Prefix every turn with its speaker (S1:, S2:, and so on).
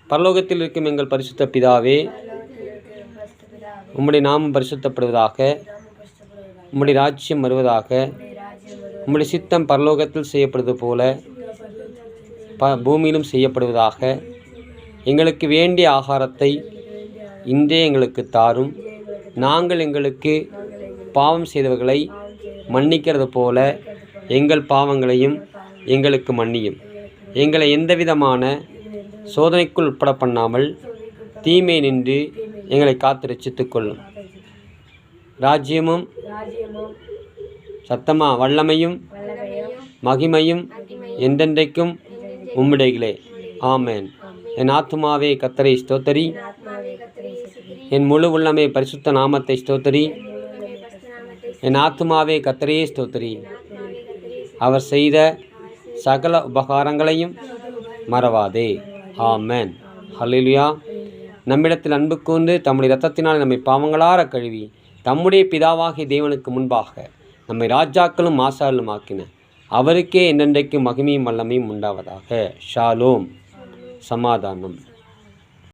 S1: பரலோகத்தில் இருக்கும் எங்கள் பரிசுத்த பிதாவே, உம்முடைய நாமம் பரிசுத்தப்படுவதாக, உம்முடைய ராஜ்யம் வருவதாக, உம்முடைய சித்தம் பரலோகத்தில் செய்யப்படுவது போல பூமியிலும் செய்யப்படுவதாக. எங்களுக்கு வேண்டிய ஆகாரத்தை இன்றே எங்களுக்கு தாரும். நாங்கள் எங்களுக்கு பாவம் செய்தவர்களை மன்னிக்கிறது போல எங்கள் பாவங்களையும் எங்களுக்கு மன்னியும். எங்களை எந்தவிதமான சோதனைக்குள் உட்பட பண்ணாமல் தீமை நின்று எங்களை காத்து ரட்சித்துக் கொள்ளும். ராஜ்யமும் சத்தமா வல்லமையும் மகிமையும் என்றென்றைக்கும் உம்முடைகளே. ஆமேன். என் ஆத்துமாவே கர்த்தரை ஸ்தோத்தரி, என் முழு உள்ளமே பரிசுத்த நாமத்தை ஸ்தோத்தரி. என் ஆத்துமாவே கர்த்தரையே ஸ்தோத்தரி. அவர் செய்த சகல உபகாரங்களையும் மறவாதே. ஆமேன். ஹல்லேலூயா. நம்மிடத்தில் அன்பு கூர்ந்து தம்முடைய இரத்தத்தினால் நம்மை பாவங்களார கழுவி தம்முடைய பிதாவாகிய தேவனுக்கு முன்பாக நம்மை ராஜாக்களும் ஆசாரிலும் ஆக்கின அவருக்கே என்றென்றைக்கு மகிமையும் வல்லமையும் உண்டாவதாக. ஷாலோம். சமாதானம்.